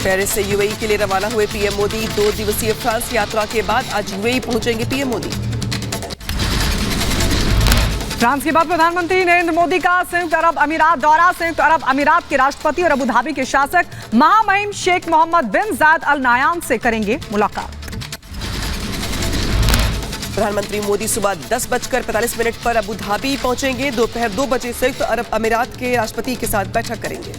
Paris से UAE के लिए रवाना हुए पीएम मोदी 2 दिवसीय फ्रांस यात्रा के बाद आज यूएई पहुंचेंगे पीएम मोदी। फ्रांस के बाद प्रधानमंत्री नरेंद्र मोदी का संयुक्त अरब अमीरात दौरा। संयुक्त अरब अमीरात के राष्ट्रपति और अबू धाबी के शासक महामहिम शेख मोहम्मद बिन जायद अल नायान से करेंगे मुलाकात। प्रधानमंत्री मोदी सुबह 10:45 पर अबू धाबी पहुंचेंगे। दोपहर 2 बजे संयुक्त अरब अमीरात के राष्ट्रपति के साथ बैठक करेंगे।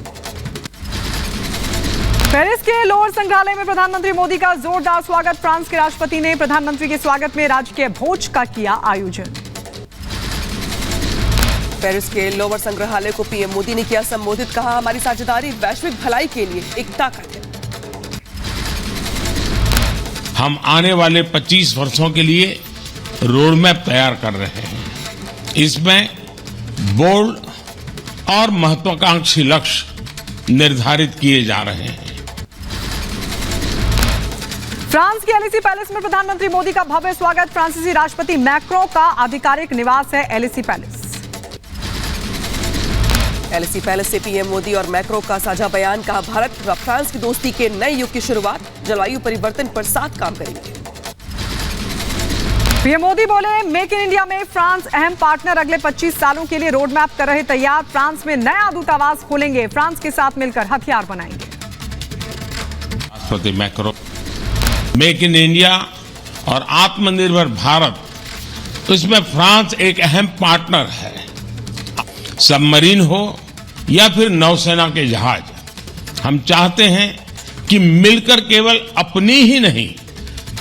पेरिस के लोअर संग्रहालय में प्रधानमंत्री मोदी का जोरदार स्वागत। फ्रांस के राष्ट्रपति ने प्रधानमंत्री के स्वागत में राजकीय भोज का किया आयोजन। पेरिस के लोअर संग्रहालय को पीएम मोदी ने किया संबोधित। कहा, हमारी साझेदारी वैश्विक भलाई के लिए एक ताकत है। हम आने वाले 25 वर्षों के लिए रोड मैप तैयार कर रहे हैं। इसमें बोल्ड और महत्वाकांक्षी लक्ष्य निर्धारित किए जा रहे हैं। फ्रांस के एलिसी पैलेस में प्रधानमंत्री मोदी का भव्य स्वागत। फ्रांसीसी राष्ट्रपति मैक्रों का आधिकारिक निवास है एलिसी पैलेस। एलिसी पैलेस से पीएम मोदी और मैक्रों का साझा बयान। कहा, भारत व फ्रांस की दोस्ती के नए युग की शुरुआत। जलवायु परिवर्तन पर साथ काम करेंगे। पीएम मोदी बोले, मेक इन इंडिया में फ्रांस अहम पार्टनर। अगले 25 सालों के लिए रोड मैप कर रहे तैयार। फ्रांस में नया दूतावास खोलेंगे। फ्रांस के साथ मिलकर हथियार बनाएंगे। राष्ट्रपति मैक्रो मेक इन इंडिया और आत्मनिर्भर भारत, तो इसमें फ्रांस एक अहम पार्टनर है। सबमरीन हो या फिर नौसेना के जहाज, हम चाहते हैं कि मिलकर केवल अपनी ही नहीं,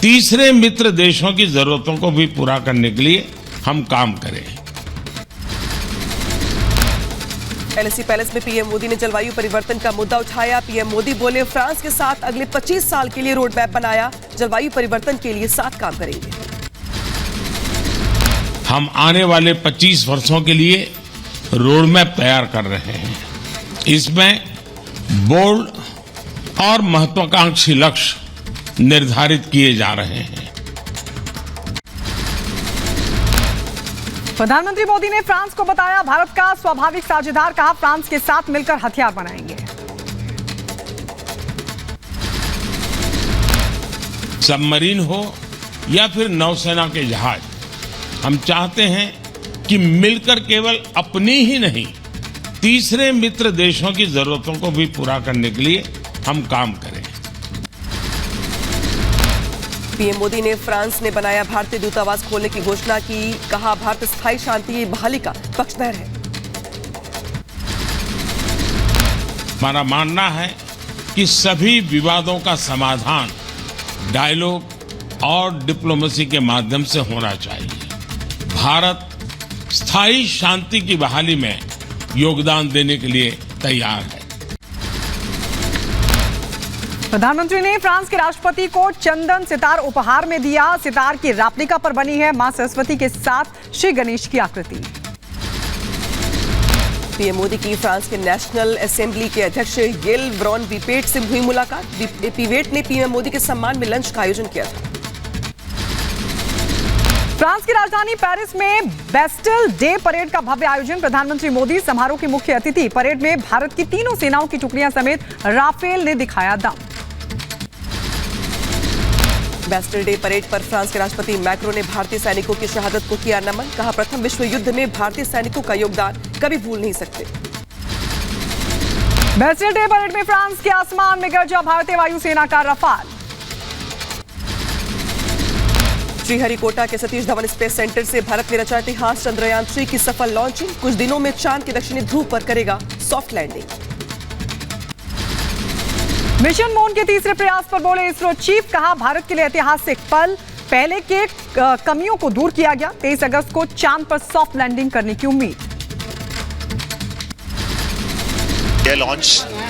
तीसरे मित्र देशों की जरूरतों को भी पूरा करने के लिए हम काम करें। एलिसी पैलेस में पीएम मोदी ने जलवायु परिवर्तन का मुद्दा उठाया। पीएम मोदी बोले, फ्रांस के साथ अगले 25 साल के लिए रोड मैप बनाया। जलवायु परिवर्तन के लिए साथ काम करेंगे। हम आने वाले 25 वर्षों के लिए रोड मैप तैयार कर रहे हैं। इसमें बोल्ड और महत्वाकांक्षी लक्ष्य निर्धारित किए जा रहे हैं। प्रधानमंत्री मोदी ने फ्रांस को बताया भारत का स्वाभाविक साझेदार। कहा, फ्रांस के साथ मिलकर हथियार बनाएंगे। सबमरीन हो या फिर नौसेना के जहाज, हम चाहते हैं कि मिलकर केवल अपनी ही नहीं, तीसरे मित्र देशों की जरूरतों को भी पूरा करने के लिए हम काम करें। पीएम मोदी ने फ्रांस ने बनाया भारतीय दूतावास खोलने की घोषणा की। कहा, भारत स्थायी शांति बहाली का पक्षधर है। हमारा मानना है कि सभी विवादों का समाधान डायलॉग और डिप्लोमेसी के माध्यम से होना चाहिए। भारत स्थायी शांति की बहाली में योगदान देने के लिए तैयार है। प्रधानमंत्री ने फ्रांस के राष्ट्रपति को चंदन सितार उपहार में दिया। सितार की रेप्लिका पर बनी है मां सरस्वती के साथ श्री गणेश की आकृति। पीएम मोदी की फ्रांस के नेशनल असेंबली के अध्यक्ष गिल ब्रॉन विपेट से हुई मुलाकात। विपेट ने पीएम मोदी के सम्मान में लंच का आयोजन किया था। फ्रांस की राजधानी पेरिस में बेस्टिल डे परेड का भव्य आयोजन। प्रधानमंत्री मोदी समारोह के मुख्य अतिथि। परेड में भारत की तीनों सेनाओं की टुकड़ियां समेत राफेल ने दिखाया दम। बेस्टिल डे परेड पर फ्रांस के राष्ट्रपति मैक्रो ने भारतीय सैनिकों की शहादत को किया नमन। कहा, प्रथम विश्व युद्ध में भारतीय सैनिकों का योगदान कभी भूल नहीं सकते। बेस्टिल डे परेड में फ्रांस के आसमान में गरजा भारतीय वायुसेना का रफाल। श्रीहरिकोटा के सतीश धवन स्पेस सेंटर से भारत ने रचा इतिहास। चंद्रयान 3 की सफल लॉन्चिंग। कुछ दिनों में चांद के दक्षिणी ध्रुव पर करेगा सॉफ्ट लैंडिंग। मिशन मून के तीसरे प्रयास पर बोले इसरो चीफ। कहा, भारत के लिए ऐतिहासिक पल। पहले के कमियों को दूर किया गया। 23 अगस्त को चांद पर सॉफ्ट लैंडिंग करने की उम्मीद। ये लॉन्च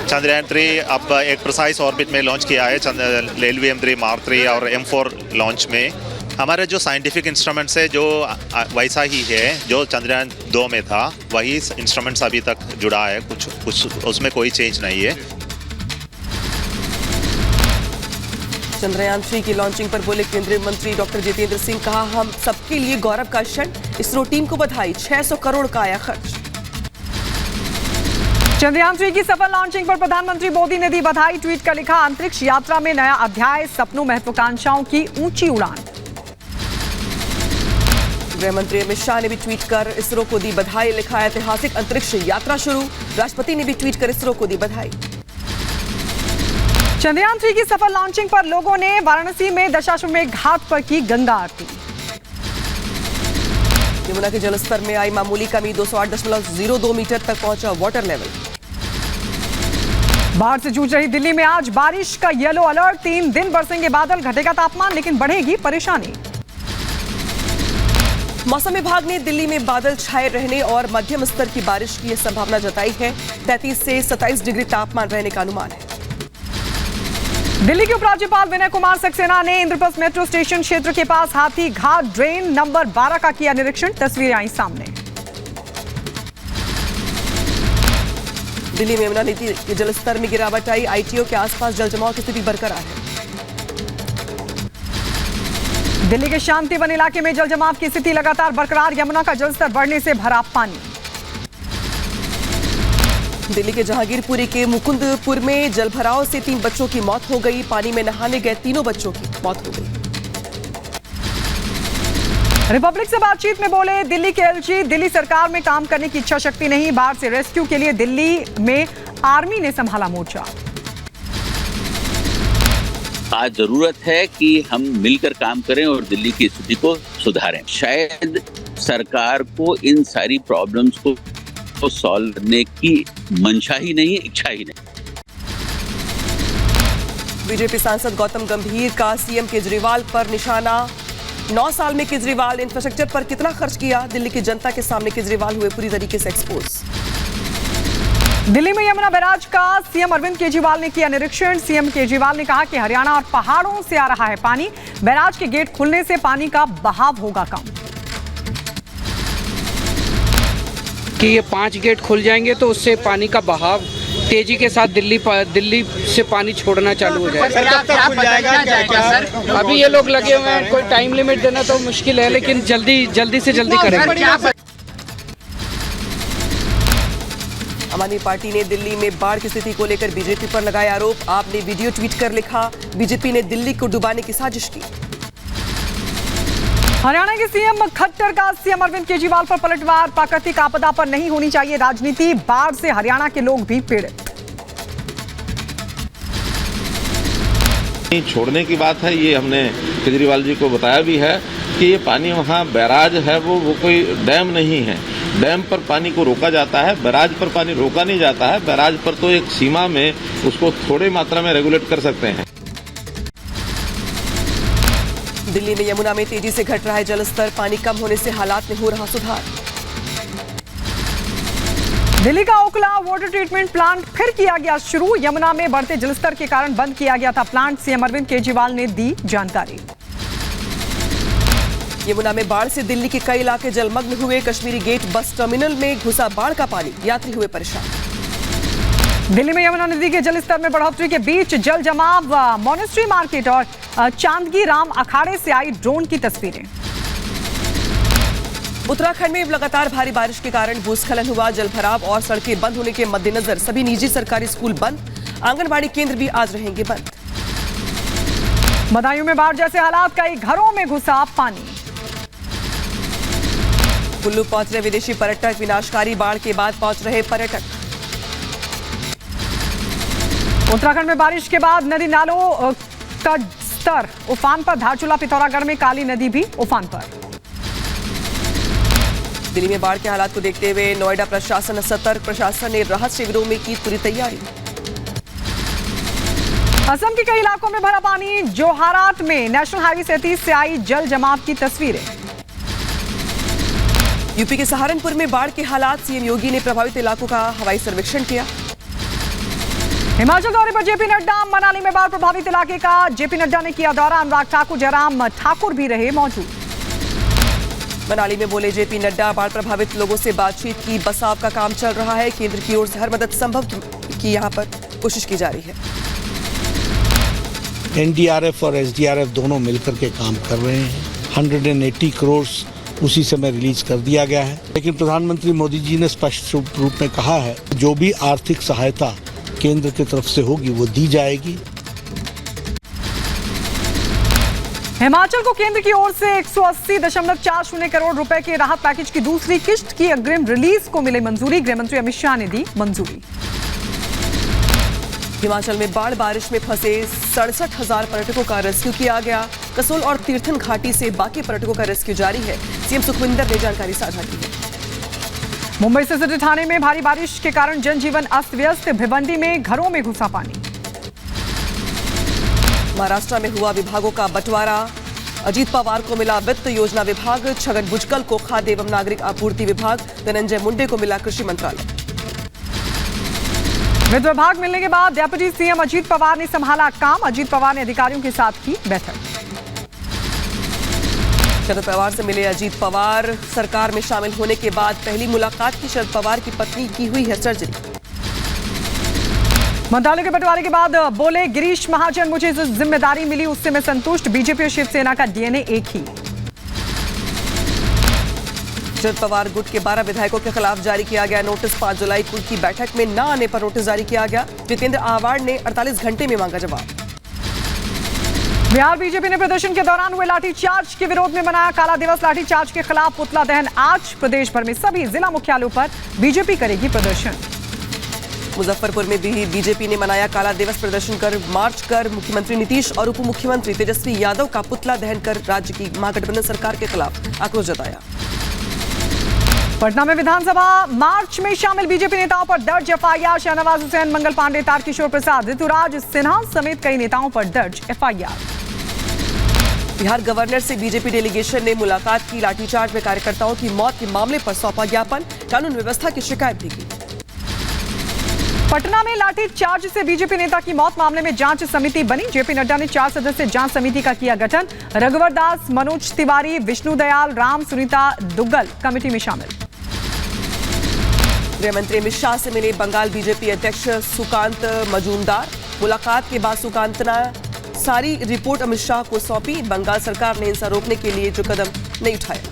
चंद्रयान 3 अब एक प्रिसाइज ऑर्बिट में लॉन्च किया है। LVM-3 Mark 3 और M4 लॉन्च में हमारे जो साइंटिफिक इंस्ट्रूमेंट्स है जो वैसा ही है जो चंद्रयान 2 में था, वही इंस्ट्रूमेंट्स अभी तक जुड़ा है। कुछ उसमें कोई चेंज नहीं है। चंद्रयान 3 की लॉन्चिंग पर बोले केंद्रीय मंत्री डॉक्टर जितेंद्र सिंह। कहा, हम सबके लिए गौरव का क्षण। इसरो टीम को बधाई। 600 करोड़ का आया खर्च। चंद्रयान 3 की सफल लॉन्चिंग पर प्रधानमंत्री मोदी ने दी बधाई। ट्वीट कर लिखा, अंतरिक्ष यात्रा में नया अध्याय, सपनों महत्वाकांक्षाओं की ऊंची उड़ान। गृह मंत्री अमित शाह ने भी ट्वीट कर इसरो को दी बधाई। लिखा, ऐतिहासिक अंतरिक्ष यात्रा शुरू। राष्ट्रपति ने भी ट्वीट कर इसरो को दी बधाई। चंद्रयान 3 की सफल लॉन्चिंग पर लोगों ने वाराणसी में दशाश्वमेध घाट पर की गंगा आरती। यमुना के जलस्तर में आई मामूली कमी, 208.02 मीटर तक पहुंचा वाटर लेवल। बाढ़ से जूझ रही दिल्ली में आज बारिश का येलो अलर्ट। 3 दिन बरसेंगे बादल, घटेगा तापमान लेकिन बढ़ेगी परेशानी। मौसम विभाग ने दिल्ली में बादल छाए रहने और मध्यम स्तर की बारिश की संभावना जताई है। 33 से 27 डिग्री तापमान रहने का अनुमान है। दिल्ली के उपराज्यपाल विनय कुमार सक्सेना ने इंद्रप्रस्थ मेट्रो स्टेशन क्षेत्र के पास हाथी घाट ड्रेन नंबर 12 का किया निरीक्षण। तस्वीरें आई सामने। दिल्ली में यमुना नदी के जलस्तर में गिरावट आई। आईटीओ के आसपास जलजमाव की स्थिति बरकरार है। दिल्ली के शांतिवन इलाके में जलजमाव की स्थिति लगातार बरकरार। यमुना का जलस्तर बढ़ने से भरा पानी। दिल्ली के जहांगीरपुरी के मुकुंदपुर में जलभराव से 3 बच्चों की मौत हो गई। पानी में नहाने गए तीनों बच्चों की मौत हो गई। रिपब्लिक से बातचीत में बोले दिल्ली के एलजी, दिल्ली सरकार में काम करने की इच्छा शक्ति नहीं। बाढ़ से रेस्क्यू के लिए दिल्ली में आर्मी ने संभाला मोर्चा। आज जरूरत है कि हम मिलकर काम करें और दिल्ली की स्थिति को सुधारें। शायद सरकार को इन सारी प्रॉब्लम्स को सॉल्व करने की मंशा ही नहीं, इच्छा ही नहीं। बीजेपी सांसद गौतम गंभीर का सीएम केजरीवाल पर निशाना। 9 साल में केजरीवाल ने इंफ्रास्ट्रक्चर पर कितना खर्च किया, दिल्ली की जनता के सामने केजरीवाल हुए पूरी तरीके से एक्सपोज। दिल्ली में यमुना बैराज का सीएम अरविंद केजरीवाल ने किया निरीक्षण। सीएम केजरीवाल ने कहा कि हरियाणा और पहाड़ों से आ रहा है पानी। बैराज के गेट खुलने से पानी का बहाव होगा कम। कि ये 5 गेट खुल जाएंगे तो उससे पानी का बहाव तेजी के साथ दिल्ली से पानी छोड़ना चालू हो जाएगा। अभी ये लोग लगे हुए हैं, कोई टाइम लिमिट देना तो मुश्किल है, लेकिन जल्दी से जल्दी करेंगे। आम आदमी पार्टी ने दिल्ली में बाढ़ की स्थिति को लेकर बीजेपी पर लगाए आरोप। आपने वीडियो ट्वीट कर लिखा, बीजेपी ने दिल्ली को डुबाने की साजिश की। हरियाणा के सीएम खट्टर का सीएम अरविंद केजरीवाल पर पलटवार। प्राकृतिक आपदा पर नहीं होनी चाहिए राजनीति, बाढ़ से हरियाणा के लोग भी पीड़ित। छोड़ने की बात है, ये हमने केजरीवाल जी को बताया भी है कि ये पानी वहाँ बैराज है, वो कोई डैम नहीं है। डैम पर पानी को रोका जाता है, बैराज पर पानी रोका नहीं जाता है। बैराज पर तो एक सीमा में उसको थोड़ी मात्रा में रेगुलेट कर सकते हैं। दिल्ली में यमुना में तेजी से घट रहा है जलस्तर। पानी कम होने से हालात में हो रहा सुधार। दिल्ली का ओखला वाटर ट्रीटमेंट प्लांट फिर किया गया शुरू। यमुना में बढ़ते जलस्तर के कारण बंद किया गया था प्लांट। सीएम अरविंद केजरीवाल ने दी जानकारी। यमुना में बाढ़ से दिल्ली के कई इलाके जलमग्न हुए। कश्मीरी गेट बस टर्मिनल में घुसा बाढ़ का पानी, यात्री हुए परेशान। दिल्ली में यमुना नदी के जलस्तर में बढ़ोतरी के बीच जल जमाव। मॉनेस्ट्री मार्केट और चांदगी राम अखाड़े से आई ड्रोन की तस्वीरें। उत्तराखंड में लगातार भारी बारिश के कारण भूस्खलन हुआ। जलभराव और सड़कें बंद होने के मद्देनजर सभी निजी सरकारी स्कूल बंद। आंगनबाड़ी केंद्र भी आज रहेंगे बंद। बदायूं में बाढ़ जैसे हालात, कई घरों में घुसा पानी। कुल्लू पहुंच रहे विदेशी पर्यटक। विनाशकारी बाढ़ के बाद पहुंच रहे पर्यटक। उत्तराखंड में बारिश के बाद नदी नालों का स्तर उफान पर। धारचूला पिथौरागढ़ में काली नदी भी उफान पर। दिल्ली में बाढ़ के हालात को देखते हुए नोएडा प्रशासन सतर्क। प्रशासन ने राहत शिविरों में की पूरी तैयारी। असम के कई इलाकों में भरा पानी। जोहारात में नेशनल हाईवे 37 से आई जल जमाव की तस्वीरें। यूपी के सहारनपुर में बाढ़ के हालात। सीएम योगी ने प्रभावित इलाकों का हवाई सर्वेक्षण किया। हिमाचल दौरे पर जेपी नड्डा। मनाली में बाढ़ प्रभावित इलाके का जेपी नड्डा ने किया दौरा। अनुराग ठाकुर, जयराम ठाकुर भी रहे मौजूद। मनाली में बोले जेपी नड्डा, बाढ़ प्रभावित लोगों से बातचीत की। बसाव का काम चल रहा है। केंद्र की ओर से हर मदद संभव की यहां पर कोशिश की जा रही है। एनडीआरएफ और एसडीआरएफ दोनों मिलकर के काम कर रहे हैं। 180 करोड़ उसी समय रिलीज कर दिया गया है। लेकिन प्रधानमंत्री मोदी जी ने स्पष्ट रूप में कहा है जो भी आर्थिक सहायता केंद्र की तरफ से होगी वो दी जाएगी। हिमाचल को केंद्र की ओर से 180.40 करोड़ रुपए के राहत पैकेज की दूसरी किश्त की अग्रिम रिलीज को मिली मंजूरी। गृह मंत्री अमित शाह ने दी मंजूरी। हिमाचल में बाढ़ बारिश में फंसे 67,000 पर्यटकों का रेस्क्यू किया गया। कसोल और तीर्थन घाटी से बाकी पर्यटकों का रेस्क्यू जारी है। सीएम सुखविंदर ने जानकारी साझा की है। मुंबई से सिटी थाने में भारी बारिश के कारण जनजीवन अस्त व्यस्त। भिवंडी में घरों में घुसा पानी। महाराष्ट्र में हुआ विभागों का बंटवारा। अजीत पवार को मिला वित्त योजना विभाग, छगन भुजबल को खाद्य एवं नागरिक आपूर्ति विभाग, धनंजय मुंडे को मिला कृषि मंत्रालय। वित्त विभाग मिलने के बाद डिप्टी सीएम अजीत पवार ने संभाला काम। अजीत पवार ने अधिकारियों के साथ की बैठक। शरद पवार से मिले अजीत पवार। सरकार में शामिल होने के बाद पहली मुलाकात की शरद पवार की पत्नी की हुई है सर्जरी। मंत्रालय के बंटवारे के बाद बोले गिरीश महाजन, मुझे जो जिम्मेदारी मिली उससे मैं संतुष्ट। बीजेपी और शिवसेना का डीएनए एक ही। शरद पवार गुट के 12 विधायकों के खिलाफ जारी किया गया नोटिस। 5 जुलाई को की बैठक में न आने पर नोटिस जारी किया गया। जितेंद्र आवाड़ ने 48 घंटे में मांगा जवाब। बिहार बीजेपी ने प्रदर्शन के दौरान हुए लाठीचार्ज के विरोध में मनाया काला दिवस। लाठीचार्ज के खिलाफ पुतला दहन आज। प्रदेश भर में सभी जिला मुख्यालयों पर बीजेपी करेगी प्रदर्शन। मुजफ्फरपुर में भी बीजेपी ने मनाया काला दिवस। प्रदर्शन कर मार्च कर मुख्यमंत्री नीतीश और उप मुख्यमंत्री तेजस्वी यादव का पुतला दहन कर राज्य की महागठबंधन सरकार के खिलाफ आक्रोश जताया। पटना में विधानसभा मार्च में शामिल बीजेपी नेताओं पर दर्ज एफआईआर। शाहनवाज हुसैन, मंगल पांडे, तारकिशोर प्रसाद, ऋतुराज सिन्हा समेत कई नेताओं पर दर्ज एफआईआर। बिहार गवर्नर से बीजेपी डेलीगेशन ने मुलाकात की। लाठीचार्ज में कार्यकर्ताओं की मौत के मामले पर सौंपा ज्ञापन। कानून व्यवस्था की शिकायत भी की। पटना में लाठीचार्ज से बीजेपी नेता की मौत मामले में जांच समिति बनी। जेपी नड्डा ने 4 सदस्यीय जांच समिति का किया गठन। रघुवर दास, मनोज तिवारी, विष्णु दयाल, राम सुनीता दुग्गल कमेटी में शामिल। गृह मंत्री अमित शाह से मिले बंगाल बीजेपी अध्यक्ष सुकांत मजूमदार। मुलाकात के बाद सुकांत ने सारी रिपोर्ट अमित शाह को सौंपी। बंगाल सरकार ने हिंसा रोकने के लिए जो कदम नहीं उठाया।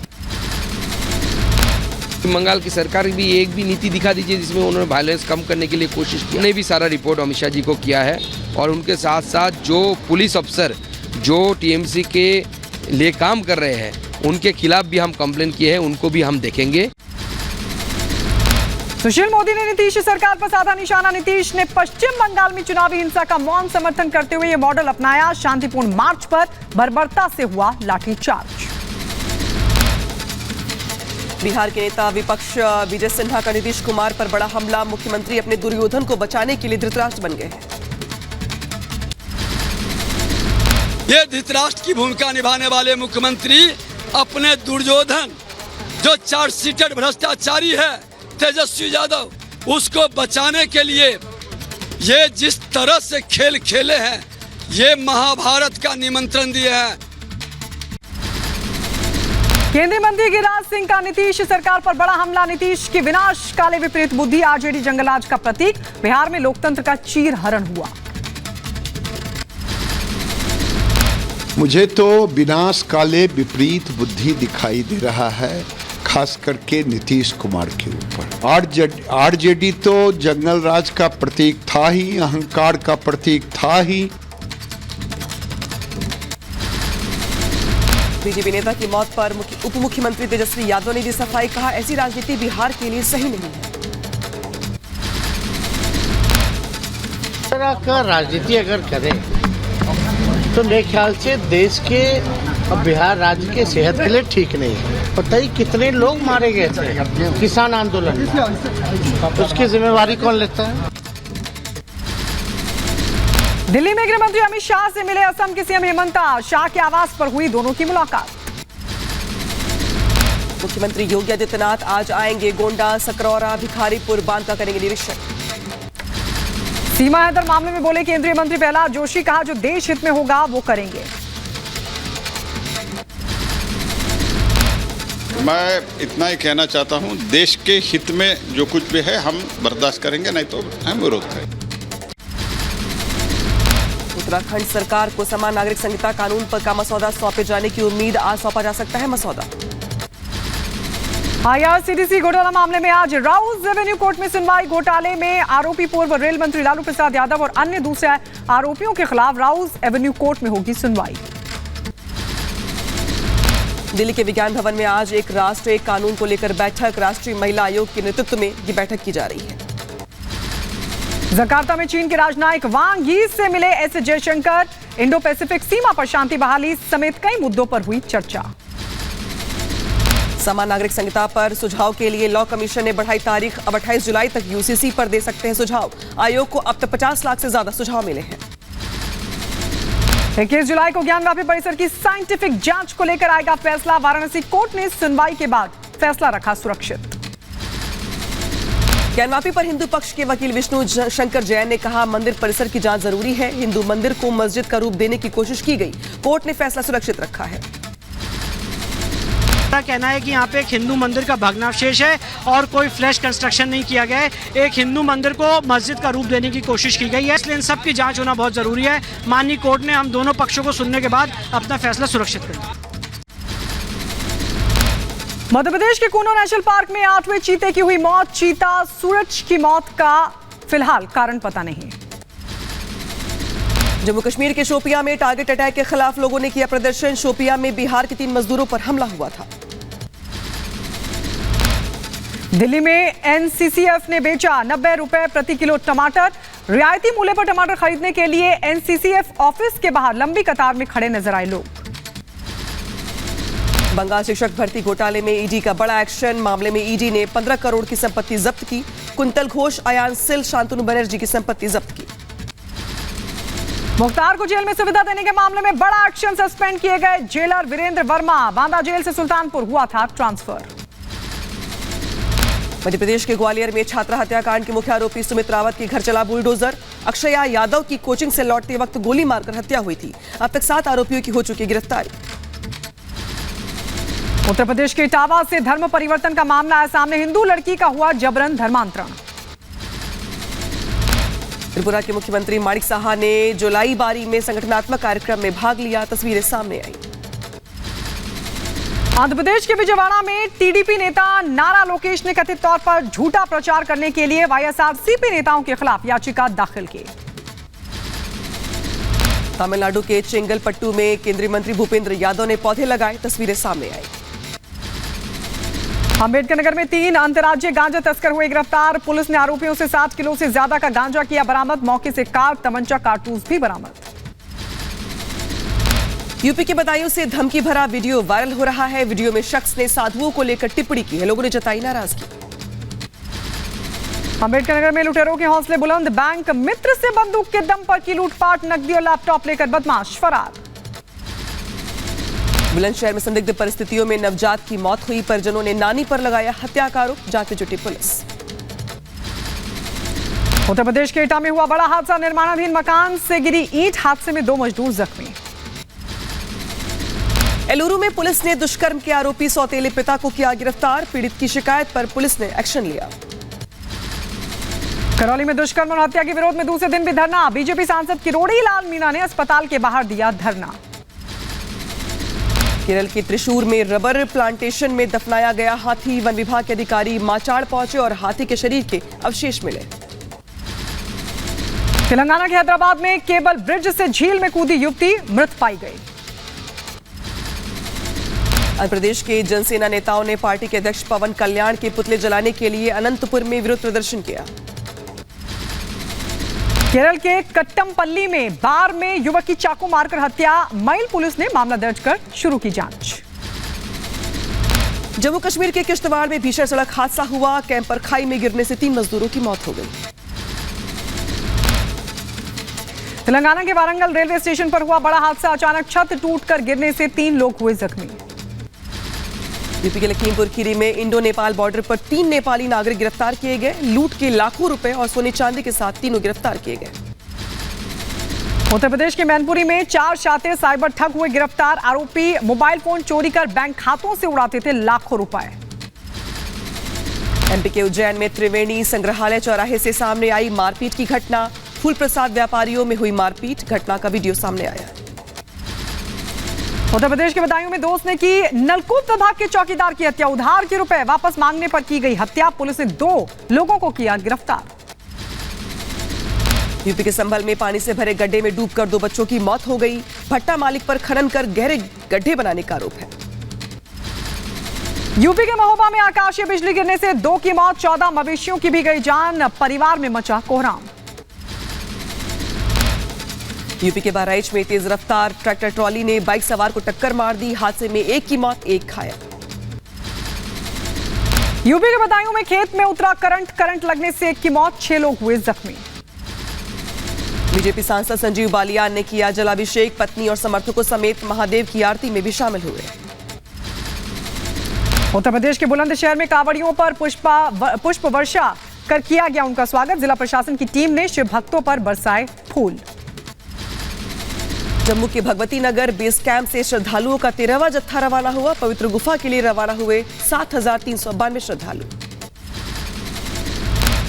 बंगाल की सरकार भी एक भी नीति दिखा दीजिए जिसमें उन्होंने वायलेंस कम करने के लिए कोशिश की। उन्होंने भी सारा रिपोर्ट अमित शाह जी को किया है और उनके साथ साथ जो पुलिस अफसर जो टीएमसी के लिए काम कर रहे हैं उनके खिलाफ भी हम कंप्लेन किए हैं, उनको भी हम देखेंगे। सुशील मोदी ने नीतीश सरकार पर साधा निशाना। नीतीश ने पश्चिम बंगाल में चुनावी हिंसा का मौन समर्थन करते हुए ये मॉडल अपनाया। शांतिपूर्ण मार्च पर बर्बरता से हुआ लाठीचार्ज। बिहार के नेता विपक्ष विजय सिन्हा का नीतीश कुमार पर बड़ा हमला। मुख्यमंत्री अपने दुर्योधन को बचाने के लिए धृतराष्ट्र बन गए हैं। ये धृतराष्ट्र की भूमिका निभाने वाले मुख्यमंत्री अपने दुर्योधन जो चार्जशीटेड भ्रष्टाचारी है तेजस्वी यादव, उसको बचाने के लिए ये जिस तरह से खेल खेले हैं, ये महाभारत का निमंत्रण दिए हैं। केंद्रीय मंत्री गिरिराज सिंह का नीतीश सरकार पर बड़ा हमला। नीतीश की विनाश काले विपरीत बुद्धि आरजेडी जंगलराज का प्रतीक। बिहार में लोकतंत्र का चीरहरण हुआ। मुझे तो विनाश काले विपरीत बुद्धि दिखाई दे रहा है, खास करके नीतीश कुमार के ऊपर। आरजेडी तो जंगलराज का प्रतीक था ही, अहंकार का प्रतीक था ही। बीजेपी नेता की मौत पर उप मुख्यमंत्री तेजस्वी यादव ने दी सफाई। कहा ऐसी राजनीति बिहार के लिए सही नहीं है। तरह का राजनीति अगर करें तो मेरे ख्याल से देश के और बिहार राज्य के सेहत के लिए ठीक नहीं है। पता ही कितने लोग मारे गए थे किसान आंदोलन में, उसकी जिम्मेवारी कौन लेता है? दिल्ली में गृह मंत्री अमित शाह से मिले असम के सीएम हेमंता। शाह के आवास पर हुई दोनों की मुलाकात। मुख्यमंत्री योगी आदित्यनाथ आज आएंगे। गोंडा, सकरौरा, भिखारीपुर बांध का करेंगे निरीक्षण। सीमा हैदर मामले में बोले केंद्रीय मंत्री प्रहलाद जोशी। कहा जो देश हित में होगा वो करेंगे। मैं इतना ही कहना चाहता हूं, देश के हित में जो कुछ भी है हम बर्दाश्त करेंगे, नहीं तो हम विरोध करेंगे। उत्तराखंड सरकार को समान नागरिक संहिता कानून पर का मसौदा सौंपे जाने की उम्मीद। आज सौंपा जा सकता है मसौदा। IRCTC घोटाला मामले में आज राउस रेवेन्यू कोर्ट में सुनवाई। घोटाले में आरोपी पूर्व रेल मंत्री लालू प्रसाद यादव और अन्य दूसरे आरोपियों के खिलाफ राउस रेवेन्यू कोर्ट में होगी सुनवाई। दिल्ली के विज्ञान भवन में आज एक राष्ट्र एक कानून को लेकर बैठक, राष्ट्रीय महिला आयोग के नेतृत्व में ये बैठक की जा रही है। जकार्ता में चीन के राजनयिक वांग यी से मिले एस जयशंकर। इंडो पैसिफिक सीमा पर शांति बहाली समेत कई मुद्दों पर हुई चर्चा। समान नागरिक संहिता पर सुझाव के लिए लॉ कमीशन ने बढ़ाई तारीख, अब 28 जुलाई तक यूसीसी पर दे सकते हैं सुझाव। आयोग को अब तक 50 लाख से ज्यादा सुझाव मिले हैं। 21 जुलाई को ज्ञानवापी परिसर की साइंटिफिक जांच को लेकर आएगा फैसला। वाराणसी कोर्ट ने सुनवाई के बाद फैसला रखा सुरक्षित। ज्ञानवापी पर हिंदू पक्ष के वकील विष्णु शंकर जैन ने कहा, मंदिर परिसर की जांच जरूरी है। हिंदू मंदिर को मस्जिद का रूप देने की कोशिश की गई, कोर्ट ने फैसला सुरक्षित रखा है। कहना है कि यहाँ पे एक हिंदू मंदिर का भग्नावशेष है और कोई फ्लैश कंस्ट्रक्शन नहीं किया गया है। एक हिंदू मंदिर को मस्जिद का रूप देने की कोशिश की गई है, इसलिए इन सब की जांच होना बहुत जरूरी है। माननीय कोर्ट ने हम दोनों पक्षों को सुनने के बाद अपना फैसला सुरक्षित कर दिया। मध्य प्रदेश के कूनो नेशनल पार्क में 8वें चीते की हुई मौत। चीता सूरज की मौत का फिलहाल कारण पता नहीं। जम्मू कश्मीर के शोपियां में टारगेट अटैक के खिलाफ लोगों ने किया प्रदर्शन। शोपियां में बिहार के 3 मजदूरों पर हमला हुआ था। दिल्ली में एनसीसीएफ ने बेचा 90 रुपए प्रति किलो टमाटर। रियायती मूल्य पर टमाटर खरीदने के लिए एनसीसीएफ ऑफिस के बाहर लंबी कतार में खड़े नजर आए लोग। बंगाल शिक्षक भर्ती घोटाले में ईडी का बड़ा एक्शन। मामले में ईडी ने 15 करोड़ की संपत्ति जब्त की। कुंतल घोष, अयान सिल, शांतनु बनर्जी की संपत्ति जब्त की। मुख्तार को जेल में सुविधा देने के मामले में बड़ा एक्शन, सस्पेंड किए गए जेलर वीरेंद्र वर्मा। बांदा जेल से सुल्तानपुर हुआ था ट्रांसफर। मध्य प्रदेश के ग्वालियर में छात्रा हत्याकांड के मुख्य आरोपी सुमित रावत के घर चला बुलडोजर। अक्षया यादव की कोचिंग से लौटते वक्त गोली मारकर हत्या हुई थी। अब तक 7 आरोपियों की हो चुकी गिरफ्तारी। उत्तर प्रदेश के इटावा से धर्म परिवर्तन का मामला आया सामने। हिंदू लड़की का हुआ जबरन धर्मांतरण। त्रिपुरा के मुख्यमंत्री माणिक साहा ने जुलाई बारी में संगठनात्मक कार्यक्रम में भाग लिया, तस्वीरें सामने आई। आंध्र प्रदेश के विजयवाड़ा में टीडीपी नेता नारा लोकेश ने कथित तौर पर झूठा प्रचार करने के लिए वाईएसआरसीपी नेताओं के खिलाफ याचिका दाखिल की। तमिलनाडु के चेंगलपट्टू में केंद्रीय मंत्री भूपेंद्र यादव ने पौधे लगाए, तस्वीरें सामने आई। अंबेडकर नगर में 3 अंतर्राज्यीय गांजा तस्कर हुए गिरफ्तार। पुलिस ने आरोपियों से 7 किलो से ज्यादा का गांजा किया बरामद। मौके से कार, तमंचा, कारतूस भी बरामद। यूपी के बदायूं से धमकी भरा वीडियो वायरल हो रहा है। वीडियो में शख्स ने साधुओं को लेकर टिप्पणी की है, लोगों ने जताई नाराजगी। अंबेडकर नगर में लुटेरों के हौसले बुलंद। बैंक मित्र से बंदूक के दम पर की लूटपाट, नकदी और लैपटॉप लेकर बदमाश फरार। बुलंदशहर में संदिग्ध परिस्थितियों में नवजात की मौत हुई। परिजनों ने नानी पर लगाया हत्या का आरोप, जांच में जुटी पुलिस। उत्तर प्रदेश के एटा में हुआ बड़ा हादसा। निर्माणाधीन मकान से गिरी ईंट, हादसे में 2 मजदूर जख्मी। एलुरु में पुलिस ने दुष्कर्म के आरोपी सौतेले पिता को किया गिरफ्तार। पीड़ित की शिकायत पर पुलिस ने एक्शन लिया। करौली में दुष्कर्म और हत्या के विरोध में दूसरे दिन भी धरना। बीजेपी सांसद किरोड़ी लाल मीणा ने अस्पताल के बाहर दिया धरना। केरल के त्रिशूर में रबर प्लांटेशन में दफनाया गया हाथी। वन विभाग के अधिकारी माचाड़ पहुंचे और हाथी के शरीर के अवशेष मिले। तेलंगाना के हैदराबाद में केबल ब्रिज से झील में कूदी युवती मृत पाई गई। आंध्र प्रदेश के जनसेना नेताओं ने पार्टी के अध्यक्ष पवन कल्याण के पुतले जलाने के लिए अनंतपुर में विरोध प्रदर्शन किया। केरल के कट्टमपल्ली में बार में युवक की चाकू मारकर हत्या। मईल पुलिस ने मामला दर्ज कर शुरू की जांच। जम्मू कश्मीर के किश्तवाड़ में भीषण सड़क हादसा हुआ। कैंपर खाई में गिरने से 3 मजदूरों की मौत हो गई। तेलंगाना के वारंगल रेलवे स्टेशन पर हुआ बड़ा हादसा। अचानक छत टूटकर गिरने से 3 लोग हुए जख्मी। यूपी के लखीमपुर खीरी में इंडो नेपाल बॉर्डर पर 3 नेपाली नागरिक गिरफ्तार किए गए। लूट के लाखों रुपए और सोने चांदी के साथ तीनों गिरफ्तार किए गए। उत्तर प्रदेश के मैनपुरी में 4 शातिर साइबर ठग हुए गिरफ्तार। आरोपी मोबाइल फोन चोरी कर बैंक खातों से उड़ाते थे लाखों रुपए। एमपी के उज्जैन में त्रिवेणी संग्रहालय चौराहे से सामने आई मारपीट की घटना। फूल प्रसाद व्यापारियों में हुई मारपीट, घटना का वीडियो सामने आया। उत्तर प्रदेश के बदायूं में दोस्त ने की नलकूप विभाग के चौकीदार की हत्या। उधार के रुपए वापस मांगने पर की गई हत्या। पुलिस ने 2 लोगों को किया गिरफ्तार। यूपी के संभल में पानी से भरे गड्ढे में डूबकर 2 बच्चों की मौत हो गई। भट्टा मालिक पर खनन कर गहरे गड्ढे बनाने का आरोप है। यूपी के महोबा में आकाशीय बिजली गिरने से 2 की मौत, 14 मवेशियों की भी गई जान। परिवार में मचा कोहराम। यूपी के बहराइच में तेज रफ्तार ट्रैक्टर ट्रॉली ने बाइक सवार को टक्कर मार दी। हादसे में 1 की मौत, 1 घायल। यूपी के बदायूं में खेत में उतरा करंट लगने से 1 की मौत, 6 लोग हुए जख्मी। बीजेपी सांसद संजीव बालियान ने किया जलाभिषेक। पत्नी और समर्थकों समेत महादेव की आरती में भी शामिल हुए। उत्तर प्रदेश के बुलंदशहर में कांवड़ियों पर पुष्प वर्षा कर किया गया उनका स्वागत। जिला प्रशासन की टीम ने शिव भक्तों पर बरसाए फूल। जम्मू के भगवती नगर बेस कैंप से श्रद्धालुओं का 13वां जत्था रवाना हुआ। पवित्र गुफा के लिए रवाना हुए 7,392 श्रद्धालु।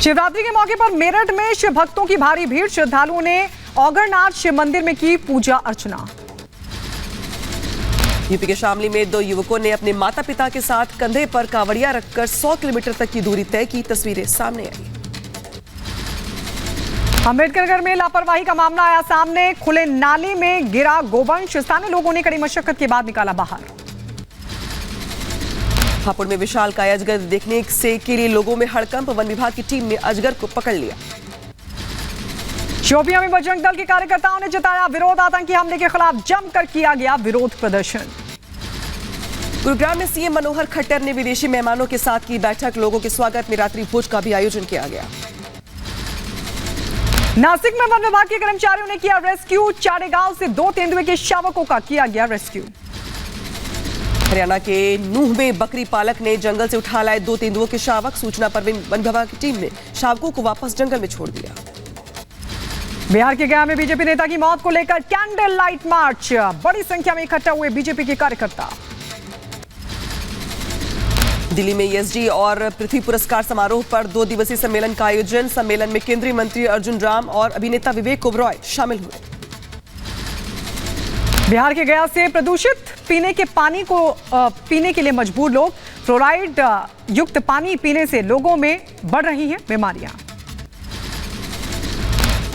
शिवरात्रि के मौके पर मेरठ में शिव भक्तों की भारी भीड़। श्रद्धालुओं ने औगरनाथ शिव मंदिर में की पूजा अर्चना। यूपी के शामली में 2 युवकों ने अपने माता पिता के साथ कंधे पर कांवड़िया रखकर 100 किलोमीटर तक की दूरी तय की। तस्वीरें सामने आई। अम्बेडकरनगर में लापरवाही का मामला आया सामने। खुले नाले में गिरा गोवंश। स्थानीय लोगों ने कड़ी मशक्कत के बाद निकाला बाहर। हापुड़ में विशालकाय अजगर देखने से के लिए लोगों में हड़कंप। वन विभाग की टीम ने अजगर को पकड़ लिया। शोपियां में बजरंग दल के कार्यकर्ताओं ने जताया विरोध। आतंकी हमले के खिलाफ जमकर किया गया विरोध प्रदर्शन। गुरुग्राम में सीएम मनोहर खट्टर ने विदेशी मेहमानों के साथ की बैठक। लोगों के स्वागत में रात्रि भोज का भी आयोजन किया गया। नासिक में वन विभाग के कर्मचारियों ने किया रेस्क्यू। चाड़ेगांव से 2 तेंदुए के शावकों का किया गया रेस्क्यू। हरियाणा के नूह में बकरी पालक ने जंगल से उठा लाए 2 तेंदुओं के शावक। सूचना पर वन विभाग की टीम ने शावकों को वापस जंगल में छोड़ दिया। बिहार के गया में बीजेपी नेता की मौत को लेकर कैंडल लाइट मार्च। बड़ी संख्या में इकट्ठा हुए बीजेपी के कार्यकर्ता। दिल्ली में ईएसडी और पृथ्वी पुरस्कार समारोह पर 2 दिवसीय सम्मेलन का आयोजन। सम्मेलन में केंद्रीय मंत्री अर्जुन राम और अभिनेता विवेक ओबरॉय शामिल हुए। बिहार के गया से प्रदूषित पीने के लिए मजबूर लोग। फ्लोराइड युक्त पानी पीने से लोगों में बढ़ रही हैं बीमारियां।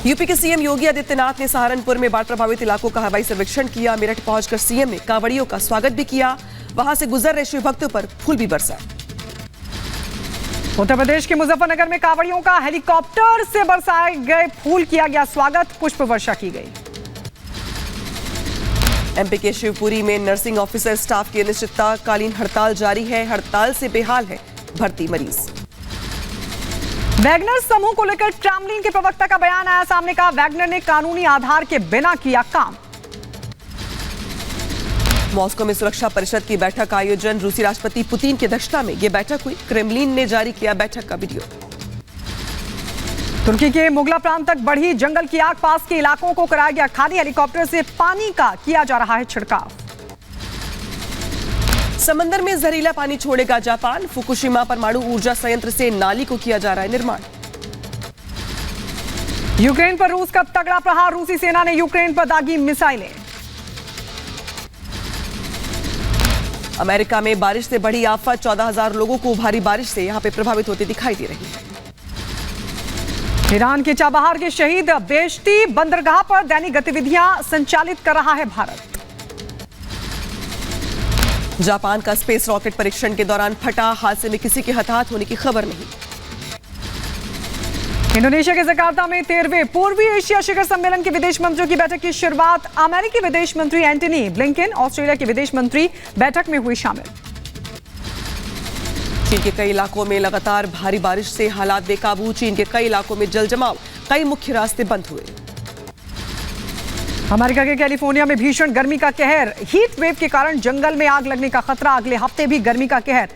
यूपी के सीएम योगी आदित्यनाथ ने सहारनपुर में बाढ़ प्रभावित इलाकों का हवाई सर्वेक्षण किया। मेरठ पहुंचकर सीएम ने कांवड़ियों का स्वागत भी किया। वहां से गुजर रहे शिव भक्तों पर फूल भी बरसाए। उत्तर प्रदेश के मुजफ्फरनगर में कांवड़ियों का हेलीकॉप्टर से बरसाए गए फूल किया गया स्वागत। पुष्प वर्षा की गई। एमपी के शिवपुरी में नर्सिंग ऑफिसर स्टाफ की अनिश्चितकालीन हड़ताल जारी है। हड़ताल से बेहाल है भर्ती मरीज। वैगनर समूह को लेकर ट्रेमलिन के प्रवक्ता का बयान आया सामने का। वैगनर ने कानूनी आधार के बिना किया काम। मॉस्को में सुरक्षा परिषद की बैठक का आयोजन। रूसी राष्ट्रपति पुतिन की अध्यक्षता में यह बैठक हुई। क्रेमलिन ने जारी किया बैठक का वीडियो। तुर्की के मुगला प्रांत तक बढ़ी जंगल की आग। पास के इलाकों को कराया गया खाली। हेलीकॉप्टर से पानी का किया जा रहा है छिड़काव। समंदर में जहरीला पानी छोड़ेगा जापान। फुकुशिमा परमाणु ऊर्जा संयंत्र से नाली को किया जा रहा है निर्माण। यूक्रेन पर रूस का तगड़ा प्रहार। रूसी सेना ने यूक्रेन पर दागी मिसाइलें। अमेरिका में बारिश से बढ़ी आफत। 14,000 लोगों को भारी बारिश से यहां पे प्रभावित होते दिखाई दे रही है। ईरान के चाबहार के शहीद बेहेश्ती बंदरगाह पर दैनिक गतिविधियां संचालित कर रहा है भारत। जापान का स्पेस रॉकेट परीक्षण के दौरान फटा। हादसे में किसी के हताहत होने की खबर नहीं। इंडोनेशिया के जकार्ता में 13वें पूर्वी एशिया शिखर सम्मेलन के विदेश मंत्रियों की बैठक की शुरुआत। अमेरिकी विदेश मंत्री एंटनी ब्लिंकन, ऑस्ट्रेलिया के विदेश मंत्री बैठक में हुए शामिल। चीन के कई इलाकों में लगातार भारी बारिश से हालात बेकाबू। चीन के कई इलाकों में जल जमाव। कई मुख्य रास्ते बंद हुए। अमेरिका के कैलिफोर्निया में भीषण गर्मी का कहर। हीट वेव के कारण जंगल में आग लगने का खतरा। अगले हफ्ते भी गर्मी का कहर